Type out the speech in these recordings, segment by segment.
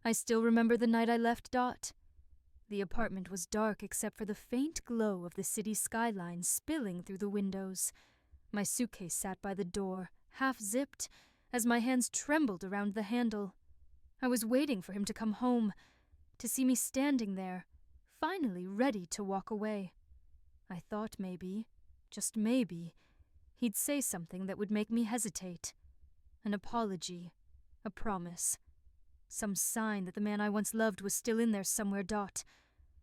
I still remember the night I left, Dot. The apartment was dark except for the faint glow of the city skyline spilling through the windows. My suitcase sat by the door, half zipped, as my hands trembled around the handle. I was waiting for him to come home, to see me standing there, finally ready to walk away. I thought maybe, just maybe, he'd say something that would make me hesitate. An apology, a promise. Some sign that the man I once loved was still in there somewhere, Dot.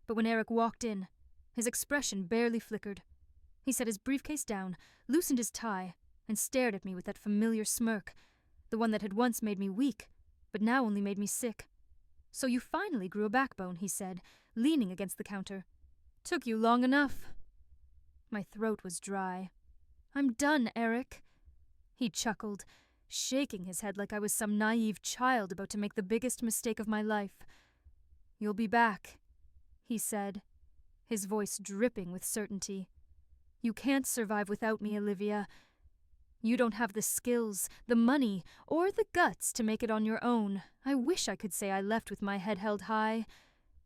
But when Eric walked in, his expression barely flickered. He set his briefcase down, loosened his tie, and stared at me with that familiar smirk, the one that had once made me weak, but now only made me sick. "So you finally grew a backbone," he said, leaning against the counter. "Took you long enough." My throat was dry. "I'm done, Eric." He chuckled, shaking his head like I was some naive child about to make the biggest mistake of my life. "You'll be back," he said, his voice dripping with certainty. "You can't survive without me, Olivia. You don't have the skills, the money, or the guts to make it on your own. I wish I could say I left with my head held high,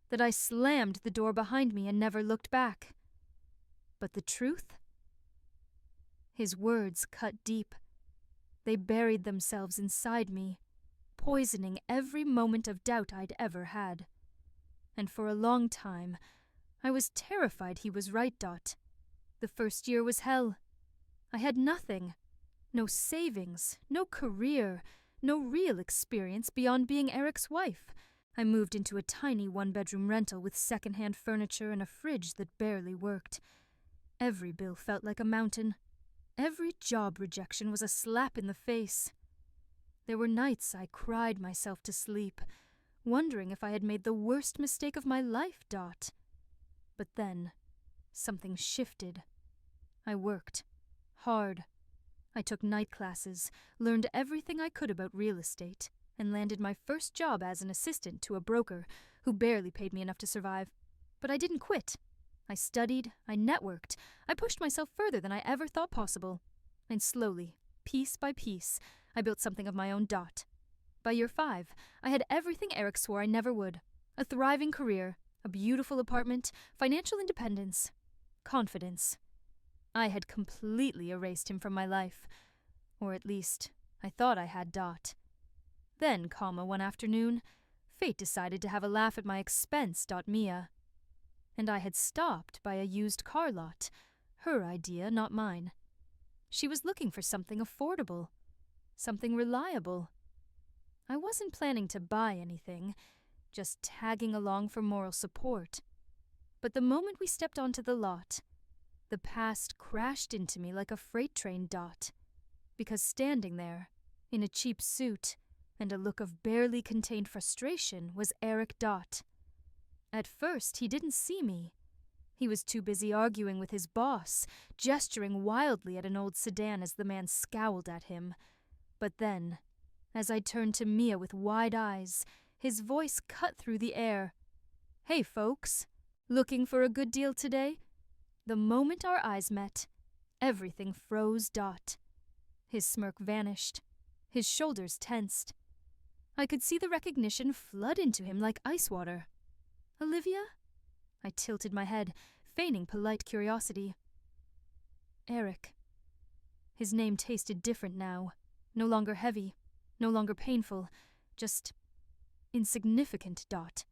that I slammed the door behind me and never looked back. But the truth?" His words cut deep. They buried themselves inside me, poisoning every moment of doubt I'd ever had. And for a long time, I was terrified he was right, Dot. The first year was hell. I had nothing. No savings, no career, no real experience beyond being Eric's wife. I moved into a tiny one-bedroom rental with second-hand furniture and a fridge that barely worked. Every bill felt like a mountain. Every job rejection was a slap in the face. There were nights I cried myself to sleep, wondering if I had made the worst mistake of my life, Dot. But then, something shifted. I worked. Hard. I took night classes, learned everything I could about real estate, and landed my first job as an assistant to a broker who barely paid me enough to survive. But I didn't quit. I studied, I networked, I pushed myself further than I ever thought possible. And slowly, piece by piece, I built something of my own, Dot. By year 5, I had everything Eric swore I never would. A thriving career, a beautiful apartment, financial independence, confidence. I had completely erased him from my life. Or at least, I thought I had, Dot. Then, one afternoon, fate decided to have a laugh at my expense, Mia. And I had stopped by a used car lot. Her idea, not mine. She was looking for something affordable. Something reliable. I wasn't planning to buy anything, just tagging along for moral support. But the moment we stepped onto the lot, the past crashed into me like a freight train, Dot. Because standing there, in a cheap suit, and a look of barely contained frustration, was Eric, Dot. At first, he didn't see me. He was too busy arguing with his boss, gesturing wildly at an old sedan as the man scowled at him. But then, as I turned to Mia with wide eyes, his voice cut through the air. "Hey, folks. Looking for a good deal today?" The moment our eyes met, everything froze, Dot. His smirk vanished. His shoulders tensed. I could see the recognition flood into him like ice water. "Olivia?" I tilted my head, feigning polite curiosity. "Eric." His name tasted different now, no longer heavy, no longer painful, just insignificant, Dot.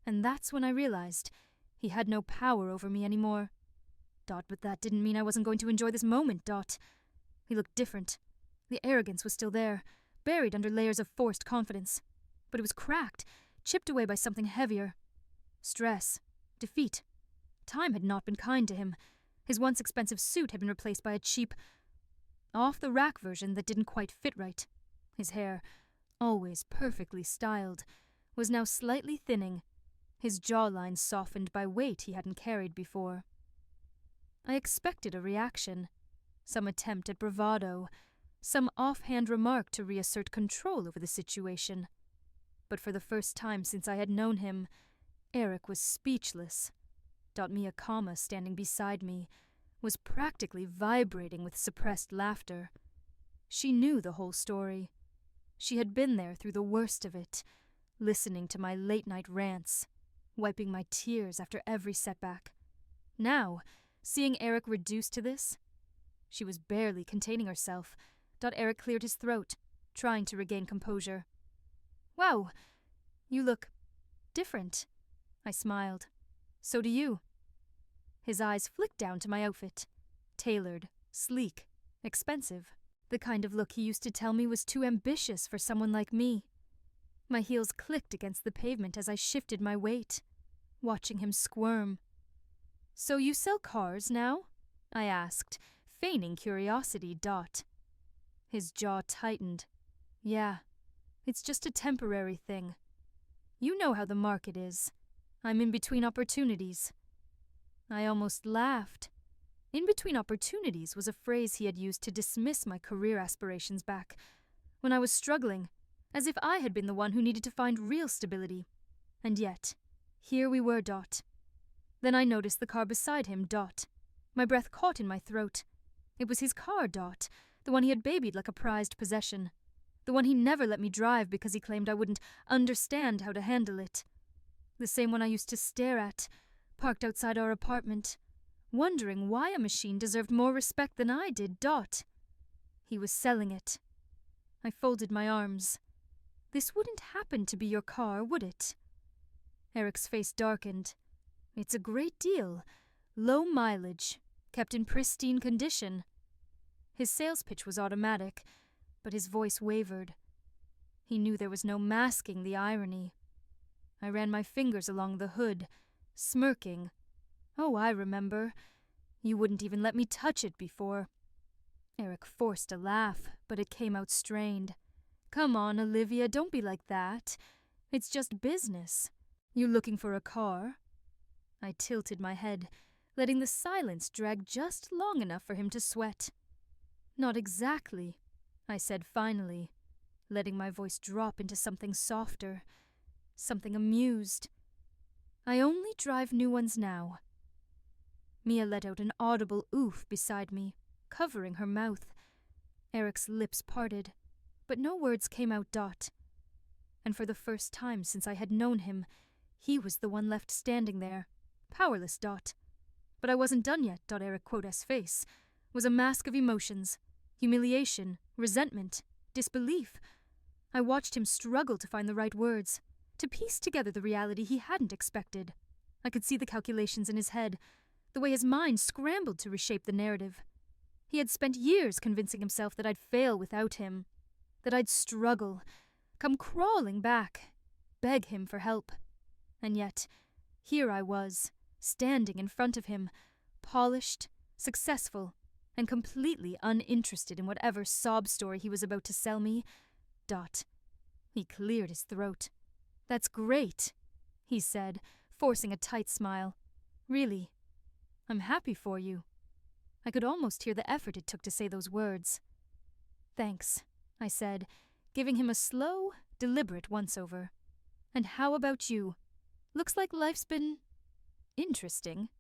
And that's when I realized he had no power over me anymore. Dot, but that didn't mean I wasn't going to enjoy this moment, Dot. He looked different. The arrogance was still there, buried under layers of forced confidence. But it was cracked, chipped away by something heavier. Stress. Defeat. Time had not been kind to him. His once expensive suit had been replaced by a cheap, off-the-rack version that didn't quite fit right. His hair, always perfectly styled, was now slightly thinning, his jawline softened by weight he hadn't carried before. I expected a reaction, some attempt at bravado, some offhand remark to reassert control over the situation. But for the first time since I had known him, Eric was speechless. Mia, standing beside me, was practically vibrating with suppressed laughter. She knew the whole story. She had been there through the worst of it, listening to my late-night rants, wiping my tears after every setback. Now, seeing Eric reduced to this, she was barely containing herself. Eric cleared his throat, trying to regain composure. Wow, you look different. I smiled. So do you. His eyes flicked down to my outfit. Tailored, sleek, expensive. The kind of look he used to tell me was too ambitious for someone like me. My heels clicked against the pavement as I shifted my weight, watching him squirm. So you sell cars now? I asked, feigning curiosity. His jaw tightened. Yeah, it's just a temporary thing. You know how the market is. I'm in between opportunities. I almost laughed. In between opportunities was a phrase he had used to dismiss my career aspirations back, when I was struggling, as if I had been the one who needed to find real stability. And yet, here we were. Then I noticed the car beside him. My breath caught in my throat. It was his car. The one he had babied like a prized possession. The one he never let me drive because he claimed I wouldn't understand how to handle it. The same one I used to stare at, parked outside our apartment, wondering why a machine deserved more respect than I did. He was selling it. I folded my arms. This wouldn't happen to be your car, would it? Eric's face darkened. It's a great deal. Low mileage, kept in pristine condition. His sales pitch was automatic, but his voice wavered. He knew there was no masking the irony. I ran my fingers along the hood, smirking. Oh, I remember. You wouldn't even let me touch it before. Eric forced a laugh, but it came out strained. Come on, Olivia, don't be like that. It's just business. You looking for a car? I tilted my head, letting the silence drag just long enough for him to sweat. Not exactly, I said finally, letting my voice drop into something softer, something amused. I only drive new ones now. Mia let out an audible oof beside me, covering her mouth. Eric's lips parted, but no words came out. And for the first time since I had known him, he was the one left standing there, powerless. But I wasn't done yet. Eric Quota's face was a mask of emotions. Humiliation, resentment, disbelief. I watched him struggle to find the right words, to piece together the reality he hadn't expected. I could see the calculations in his head, the way his mind scrambled to reshape the narrative. He had spent years convincing himself that I'd fail without him, that I'd struggle, come crawling back, beg him for help. And yet, here I was, standing in front of him, polished, successful, and completely uninterested in whatever sob story he was about to sell me. He cleared his throat. That's great, he said, forcing a tight smile. Really, I'm happy for you. I could almost hear the effort it took to say those words. Thanks, I said, giving him a slow, deliberate once-over. And how about you? Looks like life's been interesting.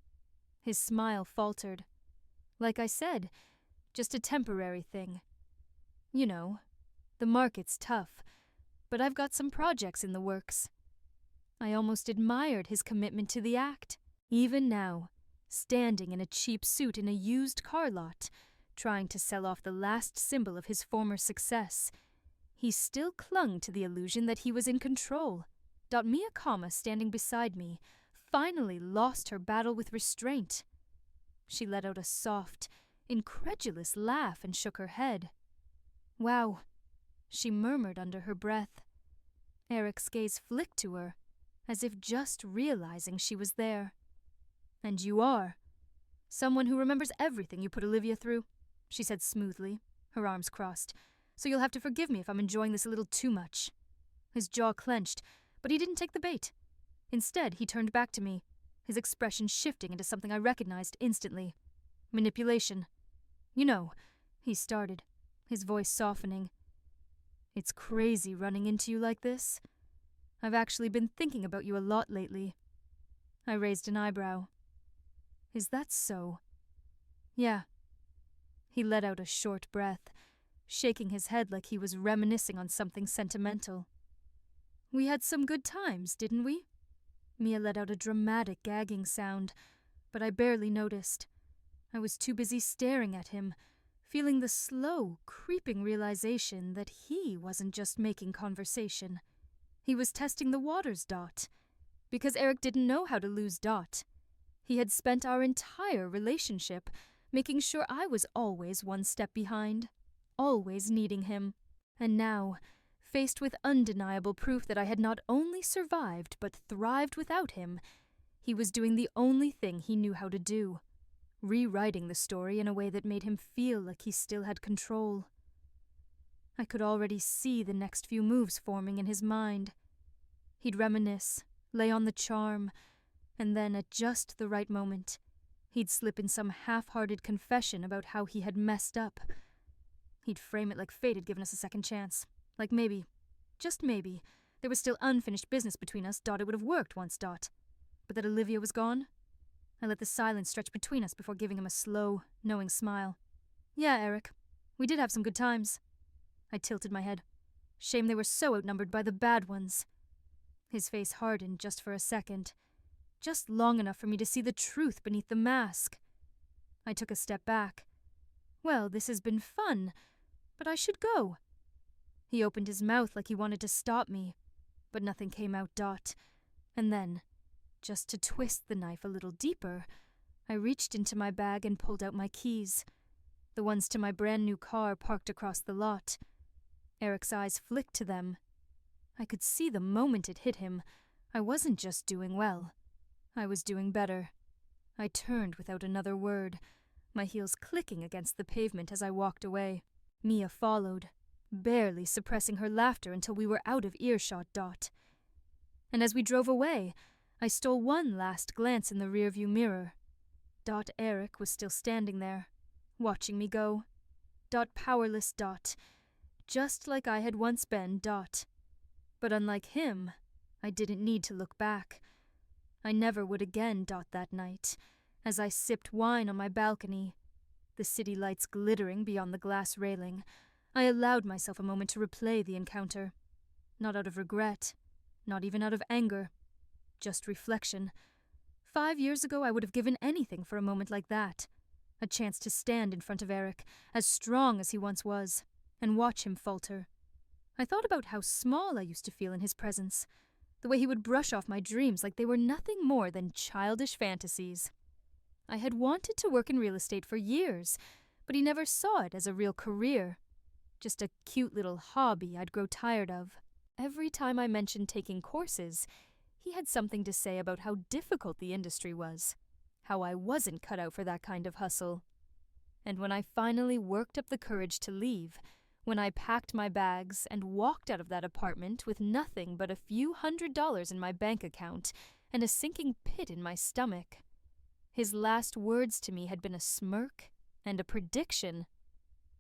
His smile faltered. Like I said, just a temporary thing. You know, the market's tough, but I've got some projects in the works. I almost admired his commitment to the act. Even now, standing in a cheap suit in a used car lot, trying to sell off the last symbol of his former success, he still clung to the illusion that he was in control. Mia Kama, standing beside me, finally lost her battle with restraint. She let out a soft, incredulous laugh and shook her head. Wow, she murmured under her breath. Eric's gaze flicked to her, as if just realizing she was there. And you are. Someone who remembers everything you put Olivia through, she said smoothly, her arms crossed. So you'll have to forgive me if I'm enjoying this a little too much. His jaw clenched, but he didn't take the bait. Instead, he turned back to me, his expression shifting into something I recognized instantly. Manipulation. You know, he started, his voice softening. It's crazy running into you like this. I've actually been thinking about you a lot lately. I raised an eyebrow. Is that so? Yeah. He let out a short breath, shaking his head like he was reminiscing on something sentimental. We had some good times, didn't we? Mia let out a dramatic gagging sound, but I barely noticed. I was too busy staring at him, feeling the slow, creeping realization that he wasn't just making conversation. He was testing the waters, Dot. Because Eric didn't know how to lose Dot. He had spent our entire relationship making sure I was always one step behind, always needing him. And now, faced with undeniable proof that I had not only survived but thrived without him, he was doing the only thing he knew how to do, rewriting the story in a way that made him feel like he still had control. I could already see the next few moves forming in his mind. He'd reminisce, lay on the charm, and then at just the right moment, he'd slip in some half-hearted confession about how he had messed up. He'd frame it like fate had given us a second chance. Like maybe, just maybe, there was still unfinished business between us. Dot, it would have worked once, Dot. But that Olivia was gone? I let the silence stretch between us before giving him a slow, knowing smile. Yeah, Eric, we did have some good times. I tilted my head. Shame they were so outnumbered by the bad ones. His face hardened just for a second, just long enough for me to see the truth beneath the mask. I took a step back. Well, this has been fun, but I should go. He opened his mouth like he wanted to stop me, but nothing came out, Dot. And then, just to twist the knife a little deeper, I reached into my bag and pulled out my keys, the ones to my brand new car parked across the lot. Eric's eyes flicked to them. I could see the moment it hit him. I wasn't just doing well. I was doing better. I turned without another word, my heels clicking against the pavement as I walked away. Mia followed, barely suppressing her laughter until we were out of earshot, Dot. And as we drove away, I stole one last glance in the rearview mirror. Dot Eric was still standing there, watching me go. Dot powerless, Dot. Just like I had once been, Dot. But unlike him, I didn't need to look back. I never would again, Dot, that night, as I sipped wine on my balcony, the city lights glittering beyond the glass railing. I allowed myself a moment to replay the encounter. Not out of regret, not even out of anger, just reflection. 5 years ago I would have given anything for a moment like that. A chance to stand in front of Eric, as strong as he once was, and watch him falter. I thought about how small I used to feel in his presence, the way he would brush off my dreams like they were nothing more than childish fantasies. I had wanted to work in real estate for years, but he never saw it as a real career. Just a cute little hobby I'd grow tired of. Every time I mentioned taking courses, he had something to say about how difficult the industry was, how I wasn't cut out for that kind of hustle. And when I finally worked up the courage to leave, when I packed my bags and walked out of that apartment with nothing but a few $100s in my bank account and a sinking pit in my stomach, his last words to me had been a smirk and a prediction.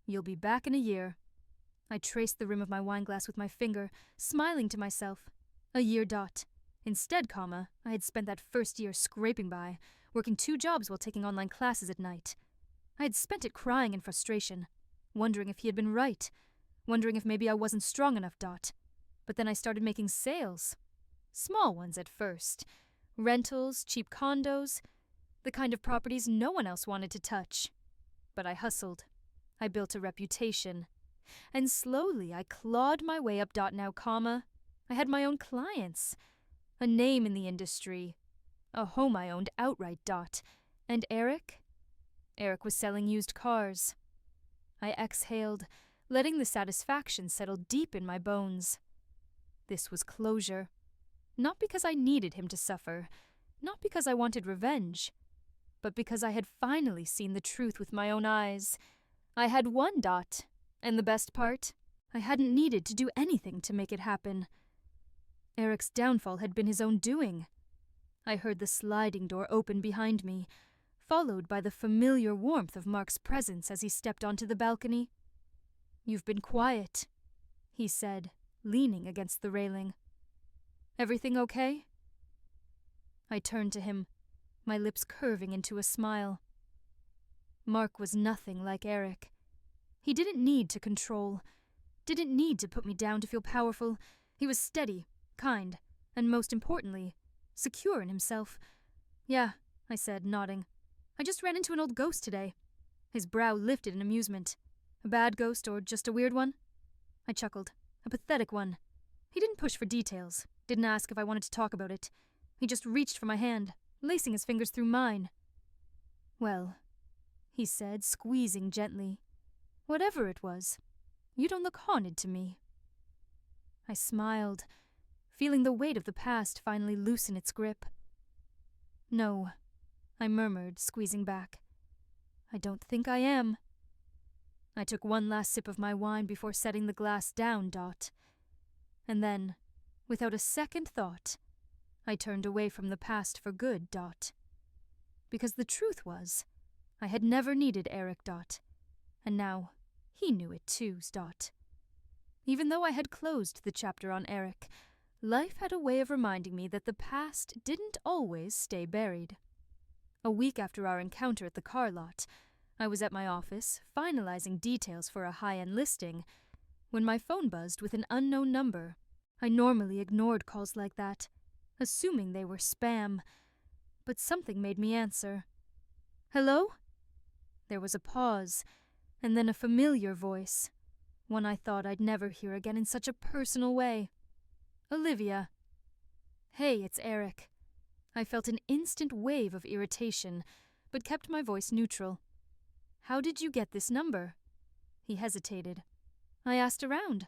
You'll be back in a year. I traced the rim of my wineglass with my finger, smiling to myself. A year, Dot. Instead, I had spent that first year scraping by, working 2 jobs while taking online classes at night. I had spent it crying in frustration, wondering if he had been right, wondering if maybe I wasn't strong enough, Dot. But then I started making sales. Small ones at first. Rentals, cheap condos, the kind of properties no one else wanted to touch. But I hustled. I built a reputation. And slowly I clawed my way up, Dot. Now, I had my own clients, a name in the industry, a home I owned outright, Dot. And Eric? Eric was selling used cars. I exhaled, letting the satisfaction settle deep in my bones. This was closure. Not because I needed him to suffer, not because I wanted revenge, but because I had finally seen the truth with my own eyes. I had won, Dot. And the best part? I hadn't needed to do anything to make it happen. Eric's downfall had been his own doing. I heard the sliding door open behind me, followed by the familiar warmth of Mark's presence as he stepped onto the balcony. "You've been quiet," he said, leaning against the railing. "Everything okay?" I turned to him, my lips curving into a smile. Mark was nothing like Eric. He didn't need to control, didn't need to put me down to feel powerful. He was steady, kind, and most importantly, secure in himself. Yeah, I said, nodding. I just ran into an old ghost today. His brow lifted in amusement. A bad ghost or just a weird one? I chuckled. A pathetic one. He didn't push for details, didn't ask if I wanted to talk about it. He just reached for my hand, lacing his fingers through mine. Well, he said, squeezing gently. Whatever it was, you don't look haunted to me. I smiled, feeling the weight of the past finally loosen its grip. No, I murmured, squeezing back. I don't think I am. I took one last sip of my wine before setting the glass down, Dot. And then, without a second thought, I turned away from the past for good, Dot. Because the truth was, I had never needed Eric, Dot. And now, he knew it too, Dot. Even though I had closed the chapter on Eric, life had a way of reminding me that the past didn't always stay buried. A week after our encounter at the car lot, I was at my office, finalizing details for a high-end listing, when my phone buzzed with an unknown number. I normally ignored calls like that, assuming they were spam, but something made me answer. Hello? There was a pause, and then a familiar voice, one I thought I'd never hear again in such a personal way. Olivia. Hey, it's Eric. I felt an instant wave of irritation, but kept my voice neutral. How did you get this number? He hesitated. I asked around.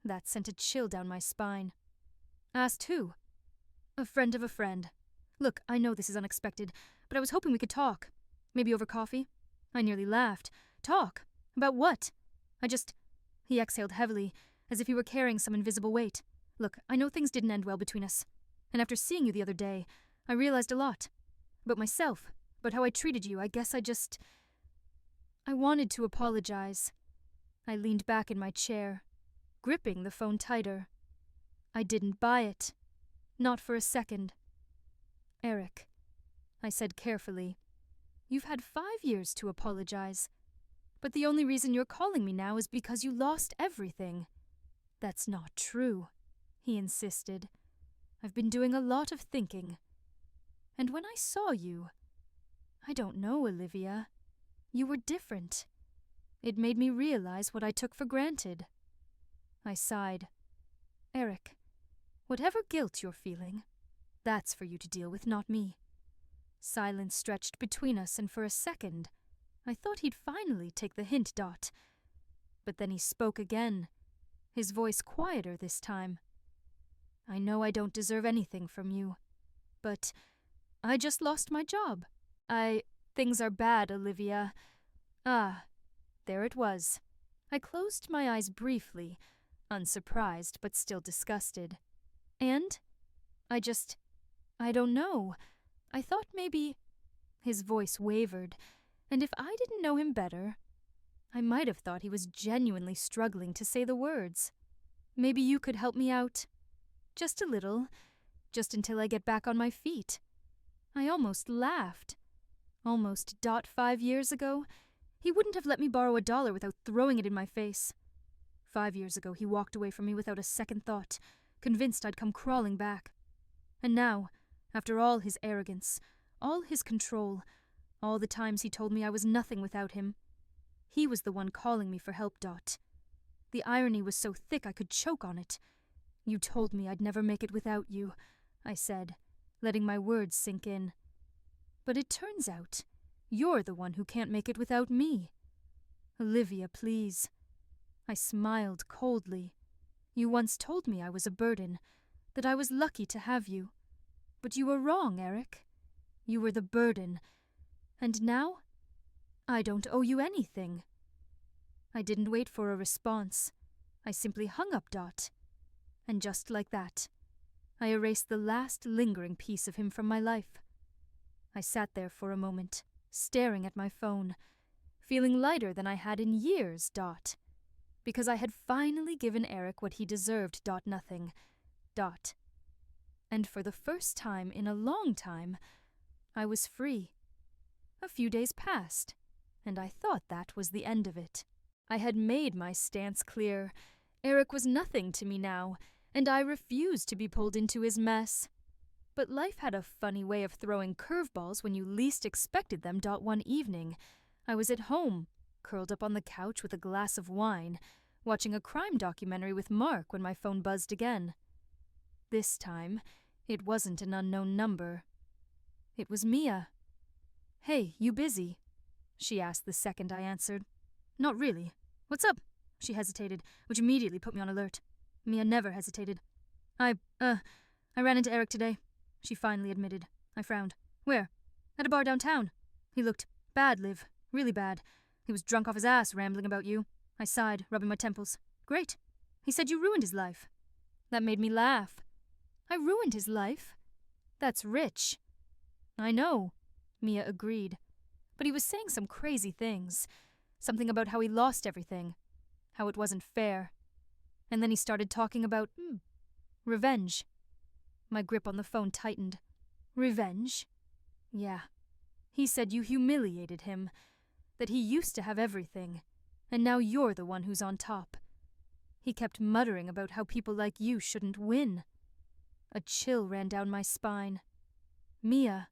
That sent a chill down my spine. Asked who? A friend of a friend. Look, I know this is unexpected, but I was hoping we could talk. Maybe over coffee? I nearly laughed. Talk? About what? He exhaled heavily, as if he were carrying some invisible weight. Look, I know things didn't end well between us. And after seeing you the other day, I realized a lot. About myself, about how I treated you. I wanted to apologize. I leaned back in my chair, gripping the phone tighter. I didn't buy it. Not for a second. Eric, I said carefully, you've had 5 years to apologize. But the only reason you're calling me now is because you lost everything. That's not true, he insisted. I've been doing a lot of thinking. And when I saw you, I don't know, Olivia, you were different. It made me realize what I took for granted. I sighed. Eric, whatever guilt you're feeling, that's for you to deal with, not me. Silence stretched between us, and for a second, I thought he'd finally take the hint, Dot. But then he spoke again, his voice quieter this time. I know I don't deserve anything from you, but I just lost my job. Things are bad, Olivia. Ah, there it was. I closed my eyes briefly, unsurprised but still disgusted. And? I don't know. I thought maybe... His voice wavered, and if I didn't know him better, I might have thought he was genuinely struggling to say the words. Maybe you could help me out. Just a little. Just until I get back on my feet. I almost laughed. Almost 5 years ago, he wouldn't have let me borrow $1 without throwing it in my face. 5 years ago, he walked away from me without a second thought, convinced I'd come crawling back. And now, after all his arrogance, all his control, all the times he told me I was nothing without him, he was the one calling me for help, Dot. The irony was so thick I could choke on it. You told me I'd never make it without you, I said, letting my words sink in. But it turns out, you're the one who can't make it without me. Olivia, please. I smiled coldly. You once told me I was a burden, that I was lucky to have you. But you were wrong, Eric. You were the burden. And now, I don't owe you anything. I didn't wait for a response. I simply hung up, Dot. And just like that, I erased the last lingering piece of him from my life. I sat there for a moment, staring at my phone, feeling lighter than I had in years, Dot. Because I had finally given Eric what he deserved, nothing, Dot. And for the first time in a long time, I was free. A few days passed, and I thought that was the end of it. I had made my stance clear. Eric was nothing to me now, and I refused to be pulled into his mess. But life had a funny way of throwing curveballs when you least expected them. One evening, I was at home, curled up on the couch with a glass of wine, watching a crime documentary with Mark when my phone buzzed again. This time, it wasn't an unknown number. It was Mia. "Hey, you busy?" she asked the second I answered. "Not really. What's up?" She hesitated, which immediately put me on alert. Mia never hesitated. I ran into Eric today," she finally admitted. I frowned. "Where?" "At a bar downtown. He looked bad, Liv. Really bad. He was drunk off his ass, rambling about you." I sighed, rubbing my temples. "Great. He said you ruined his life." That made me laugh. "I ruined his life? That's rich." "I know," Mia agreed. "But he was saying some crazy things. Something about how he lost everything. How it wasn't fair. And then he started talking about revenge." My grip on the phone tightened. "Revenge?" "Yeah. He said you humiliated him. That he used to have everything. And now you're the one who's on top. He kept muttering about how people like you shouldn't win." A chill ran down my spine. "Mia,"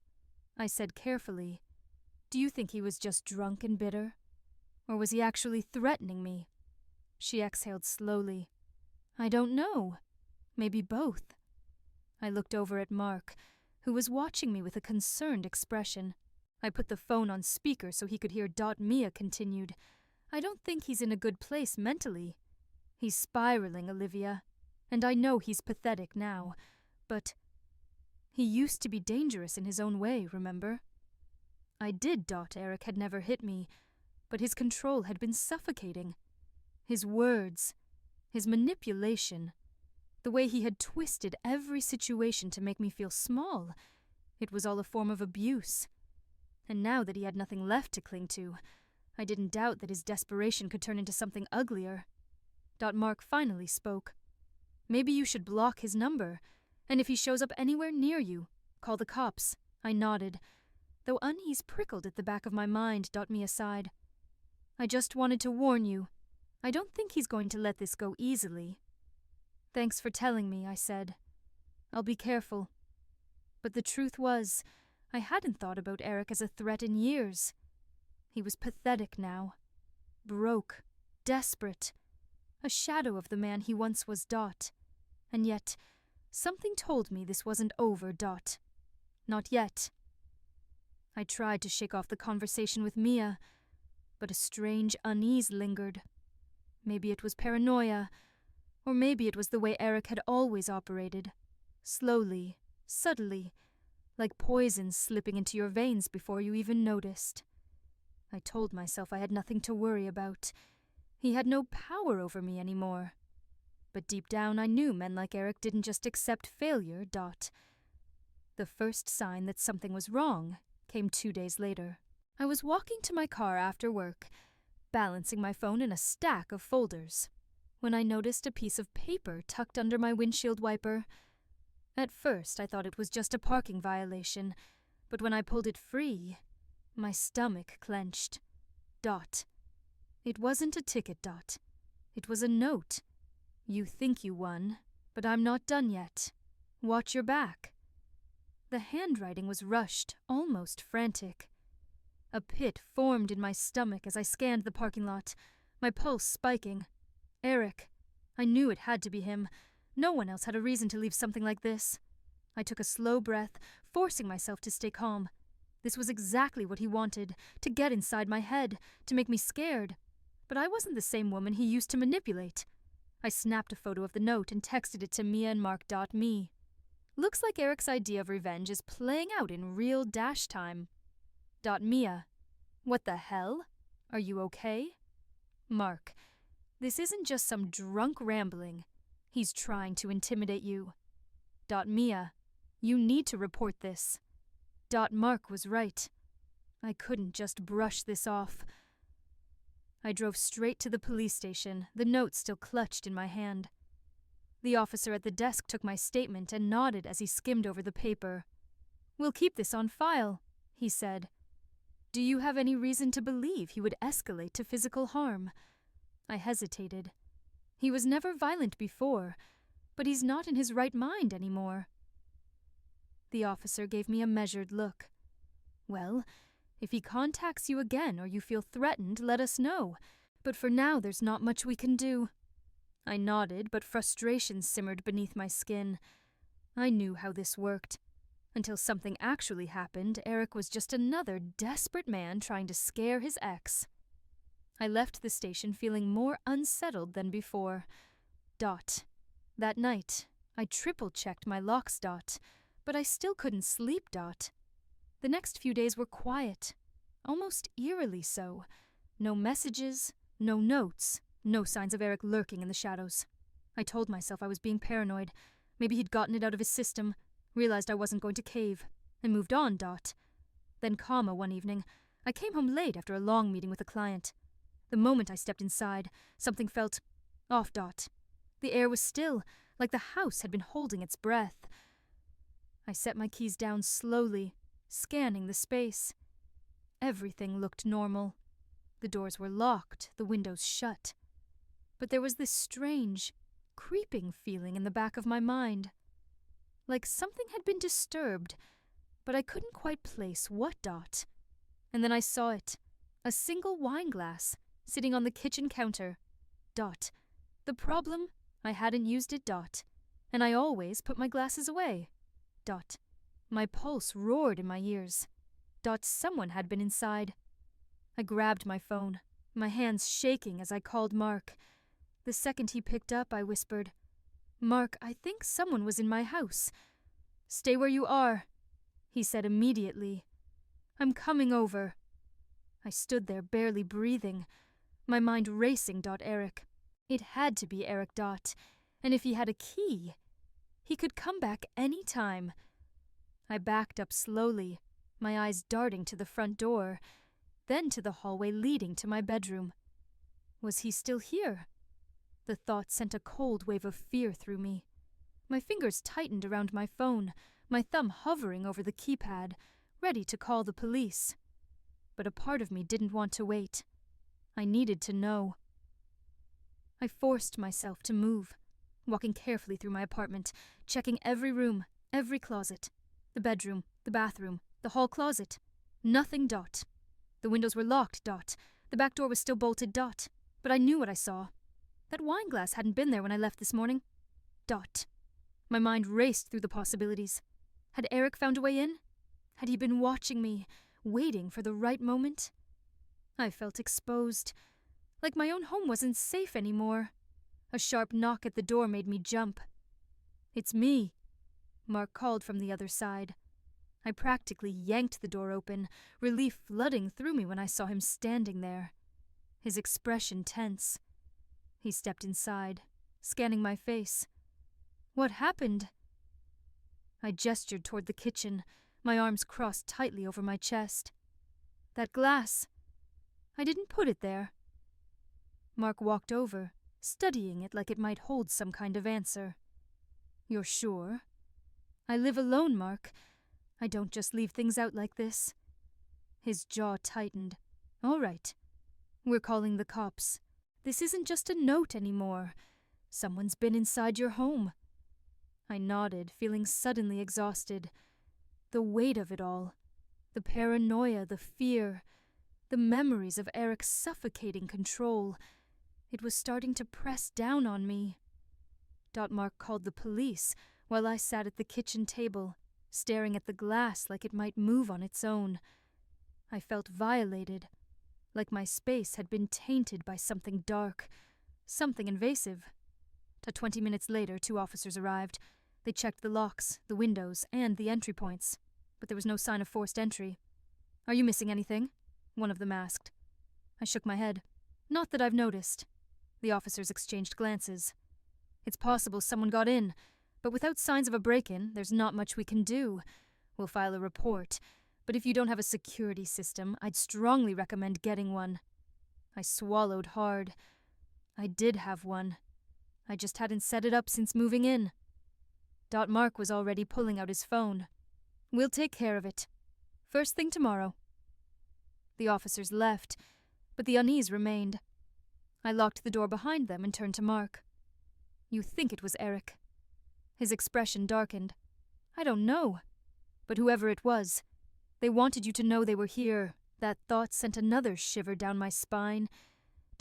I said carefully, "do you think he was just drunk and bitter? Or was he actually threatening me?" She exhaled slowly. "I don't know. Maybe both." I looked over at Mark, who was watching me with a concerned expression. I put the phone on speaker so he could hear. Mia continued, "I don't think he's in a good place mentally. He's spiraling, Olivia. And I know he's pathetic now, but he used to be dangerous in his own way, remember? I did. Eric had never hit me, but his control had been suffocating. His words, his manipulation, the way he had twisted every situation to make me feel small, it was all a form of abuse. And now that he had nothing left to cling to, I didn't doubt that his desperation could turn into something uglier. Mark finally spoke. "Maybe you should block his number, and if he shows up anywhere near you, call the cops." I nodded, though unease prickled at the back of my mind. Mia sighed. "I just wanted to warn you. I don't think he's going to let this go easily." "Thanks for telling me," I said. "I'll be careful." But the truth was, I hadn't thought about Eric as a threat in years. He was pathetic now. Broke. Desperate. A shadow of the man he once was. And yet, something told me this wasn't over. Not yet. I tried to shake off the conversation with Mia, but a strange unease lingered. Maybe it was paranoia, or maybe it was the way Eric had always operated. Slowly, subtly, like poison slipping into your veins before you even noticed. I told myself I had nothing to worry about. He had no power over me anymore. But deep down I knew men like Eric didn't just accept failure. The first sign that something was wrong came 2 days later. I was walking to my car after work, balancing my phone in a stack of folders, when I noticed a piece of paper tucked under my windshield wiper. At first I thought it was just a parking violation, but when I pulled it free, my stomach clenched. It wasn't a ticket. It was a note. "You think you won, but I'm not done yet. Watch your back." The handwriting was rushed, almost frantic. A pit formed in my stomach as I scanned the parking lot, my pulse spiking. Eric. I knew it had to be him. No one else had a reason to leave something like this. I took a slow breath, forcing myself to stay calm. This was exactly what he wanted, to get inside my head, to make me scared. But I wasn't the same woman he used to manipulate. I snapped a photo of the note and texted it to Mia and Mark. Me. Looks like Eric's idea of revenge is playing out in real dash time. Mia. What the hell? Are you okay? Mark. This isn't just some drunk rambling. He's trying to intimidate you. Mia. You need to report this. Mark was right. I couldn't just brush this off. I drove straight to the police station, the note still clutched in my hand. The officer at the desk took my statement and nodded as he skimmed over the paper. "We'll keep this on file," he said. "Do you have any reason to believe he would escalate to physical harm?" I hesitated. He was never violent before, but he's not in his right mind anymore." The officer gave me a measured look. "Well, if he contacts you again or you feel threatened, let us know. But for now, there's not much we can do." I nodded, but frustration simmered beneath my skin. I knew how this worked. Until something actually happened, Eric was just another desperate man trying to scare his ex. I left the station feeling more unsettled than before. That night, I triple-checked my locks. But I still couldn't sleep. The next few days were quiet, almost eerily so. No messages, no notes, no signs of Eric lurking in the shadows. I told myself I was being paranoid. Maybe he'd gotten it out of his system, realized I wasn't going to cave, and moved on. Then one evening, I came home late after a long meeting with a client. The moment I stepped inside, something felt off. The air was still, like the house had been holding its breath. I set my keys down slowly, scanning the space. Everything looked normal. The doors were locked, the windows shut. But there was this strange, creeping feeling in the back of my mind. Like something had been disturbed, but I couldn't quite place what. And then I saw it. A single wine glass, sitting on the kitchen counter. The problem? I hadn't used it. And I always put my glasses away. My pulse roared in my ears. Someone had been inside. I grabbed my phone, my hands shaking as I called Mark. The second he picked up, I whispered, "Mark, I think someone was in my house." "Stay where you are," he said immediately. "I'm coming over." I stood there barely breathing, my mind racing. Eric. It had to be Eric. And if he had a key, he could come back any time. I backed up slowly, my eyes darting to the front door, then to the hallway leading to my bedroom. Was he still here? The thought sent a cold wave of fear through me. My fingers tightened around my phone, my thumb hovering over the keypad, ready to call the police. But a part of me didn't want to wait. I needed to know. I forced myself to move, walking carefully through my apartment, checking every room, every closet. The bedroom, the bathroom, the hall closet. Nothing. The windows were locked. The back door was still bolted. But I knew what I saw. That wine glass hadn't been there when I left this morning. My mind raced through the possibilities. Had Eric found a way in? Had he been watching me, waiting for the right moment? I felt exposed, like my own home wasn't safe anymore. A sharp knock at the door made me jump. "It's me," Mark called from the other side. I practically yanked the door open, relief flooding through me when I saw him standing there. His expression tense. He stepped inside, scanning my face. "What happened?" I gestured toward the kitchen, my arms crossed tightly over my chest. "That glass. I didn't put it there." Mark walked over, studying it like it might hold some kind of answer. "You're sure?" "I live alone, Mark. I don't just leave things out like this." His jaw tightened. "All right. We're calling the cops. This isn't just a note anymore. Someone's been inside your home." I nodded, feeling suddenly exhausted. The weight of it all. The paranoia, the fear. The memories of Eric's suffocating control. It was starting to press down on me. Mark called the police while I sat at the kitchen table, staring at the glass like it might move on its own. I felt violated, like my space had been tainted by something dark, something invasive. 20 minutes later, 2 officers arrived. They checked the locks, the windows, and the entry points, but there was no sign of forced entry. "Are you missing anything?" one of them asked. I shook my head. "Not that I've noticed." The officers exchanged glances. "It's possible someone got in, but without signs of a break-in, there's not much we can do. We'll file a report, but if you don't have a security system, I'd strongly recommend getting one." I swallowed hard. I did have one. I just hadn't set it up since moving in. Mark was already pulling out his phone. "We'll take care of it. First thing tomorrow." The officers left, but the unease remained. I locked the door behind them and turned to Mark. "You think it was Eric?" His expression darkened. I don't know. But whoever it was, they wanted you to know they were here. That thought sent another shiver down my spine.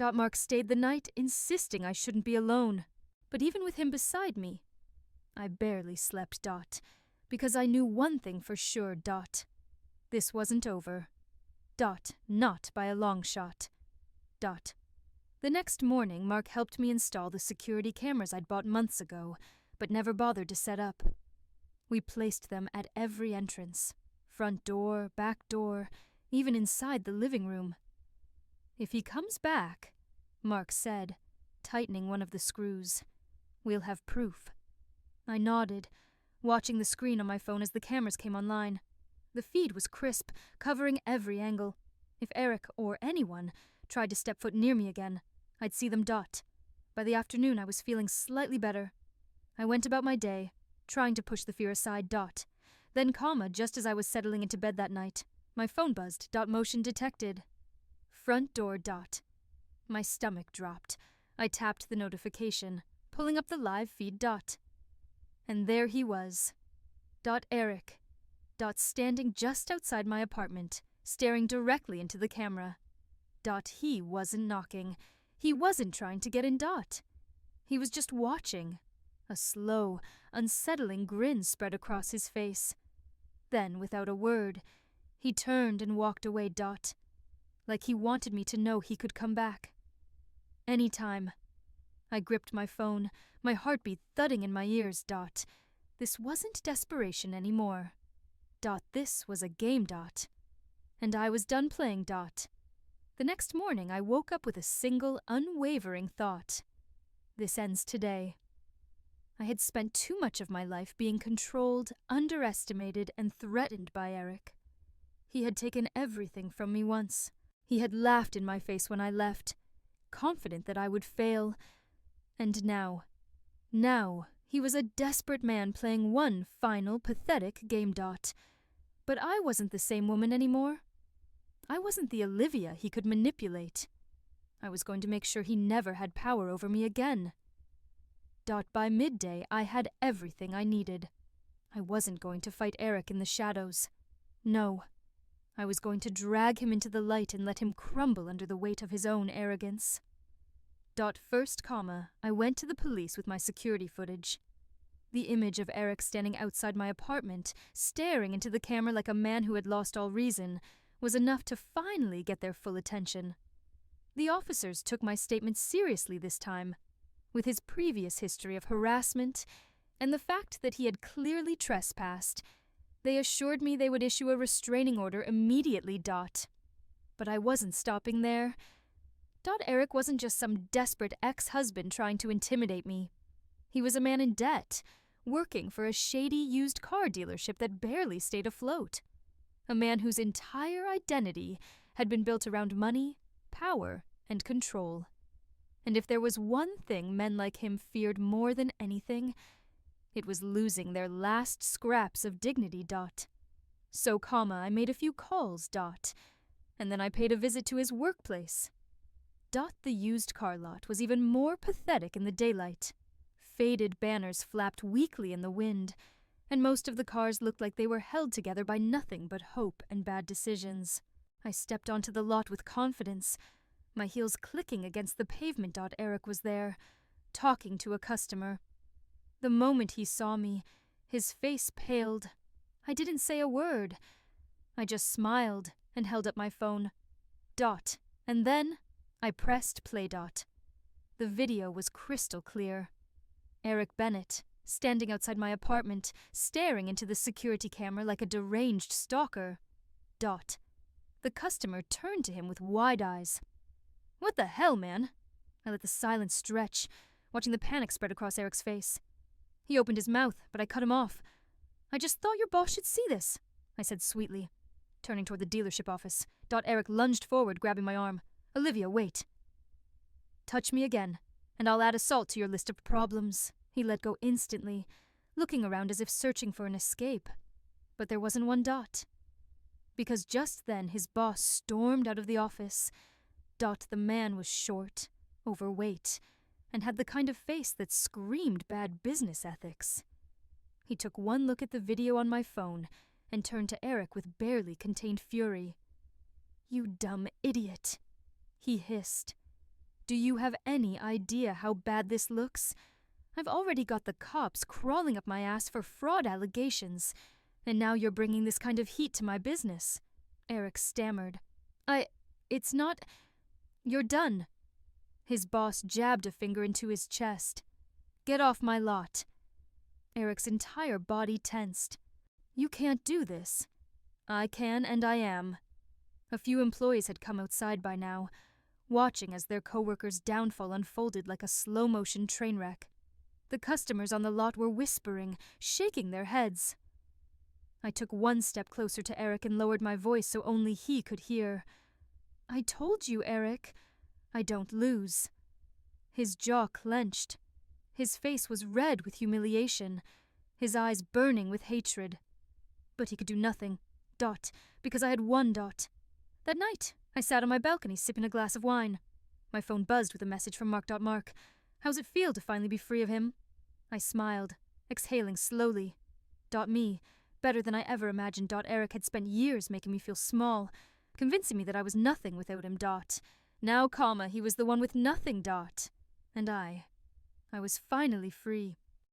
Mark stayed the night, insisting I shouldn't be alone. But even with him beside me, I barely slept, because I knew one thing for sure, This wasn't over. Not by a long shot. The next morning, Mark helped me install the security cameras I'd bought months ago, but never bothered to set up. We placed them at every entrance. Front door, back door, even inside the living room. If he comes back, Mark said, tightening one of the screws, we'll have proof. I nodded, watching the screen on my phone as the cameras came online. The feed was crisp, covering every angle. If Eric, or anyone, tried to step foot near me again, I'd see them. By the afternoon, I was feeling slightly better. I went about my day, trying to push the fear aside. Then, just as I was settling into bed that night, my phone buzzed. Motion detected. Front door. My stomach dropped. I tapped the notification, pulling up the live feed. And there he was. Eric. Standing just outside my apartment, staring directly into the camera. He wasn't knocking. He wasn't trying to get in. He was just watching. A slow, unsettling grin spread across his face. Then, without a word, he turned and walked away. Like he wanted me to know he could come back. Anytime. I gripped my phone, my heartbeat thudding in my ears. This wasn't desperation anymore. This was a game. And I was done playing. The next morning, I woke up with a single, unwavering thought. This ends today. I had spent too much of my life being controlled, underestimated, and threatened by Eric. He had taken everything from me once. He had laughed in my face when I left, confident that I would fail. And now, he was a desperate man playing one final, pathetic game. But I wasn't the same woman anymore. I wasn't the Olivia he could manipulate. I was going to make sure he never had power over me again. By midday, I had everything I needed. I wasn't going to fight Eric in the shadows. No. I was going to drag him into the light and let him crumble under the weight of his own arrogance. First, I went to the police with my security footage. The image of Eric standing outside my apartment, staring into the camera like a man who had lost all reason, was enough to finally get their full attention. The officers took my statement seriously this time. With his previous history of harassment and the fact that he had clearly trespassed, they assured me they would issue a restraining order immediately. But I wasn't stopping there. Eric wasn't just some desperate ex-husband trying to intimidate me. He was a man in debt, working for a shady used car dealership that barely stayed afloat. A man whose entire identity had been built around money, power, and control. And if there was one thing men like him feared more than anything, it was losing their last scraps of dignity. So, I made a few calls. And then I paid a visit to his workplace. The used car lot was even more pathetic in the daylight. Faded banners flapped weakly in the wind, and most of the cars looked like they were held together by nothing but hope and bad decisions. I stepped onto the lot with confidence, my heels clicking against the pavement. Eric was there, talking to a customer. The moment he saw me, his face paled. I didn't say a word. I just smiled and held up my phone. And then I pressed play. The video was crystal clear. Eric Bennett, standing outside my apartment, staring into the security camera like a deranged stalker. The customer turned to him with wide eyes. What the hell, man? I let the silence stretch, watching the panic spread across Eric's face. He opened his mouth, but I cut him off. I just thought your boss should see this, I said sweetly. Turning toward the dealership office, Eric lunged forward, grabbing my arm. Olivia, wait. Touch me again, and I'll add assault to your list of problems. He let go instantly, looking around as if searching for an escape. But there wasn't one. Because just then his boss stormed out of the office. The man was short, overweight, and had the kind of face that screamed bad business ethics. He took one look at the video on my phone and turned to Eric with barely contained fury. "You dumb idiot," he hissed. "Do you have any idea how bad this looks? I've already got the cops crawling up my ass for fraud allegations, and now you're bringing this kind of heat to my business," Eric stammered. It's not... You're done." His boss jabbed a finger into his chest. "Get off my lot." Eric's entire body tensed. "You can't do this." "I can, and I am." A few employees had come outside by now, watching as their coworkers' downfall unfolded like a slow-motion train wreck. The customers on the lot were whispering, shaking their heads. I took one step closer to Eric and lowered my voice so only he could hear. "I told you, Eric. I don't lose." His jaw clenched. His face was red with humiliation, his eyes burning with hatred. But he could do nothing, because I had won. That night, I sat on my balcony sipping a glass of wine. My phone buzzed with a message from Mark. "How's it feel to finally be free of him?" I smiled, exhaling slowly. Me, better than I ever imagined. Eric had spent years making me feel small, convincing me that I was nothing without him. Now, he was the one with nothing. And I was finally free.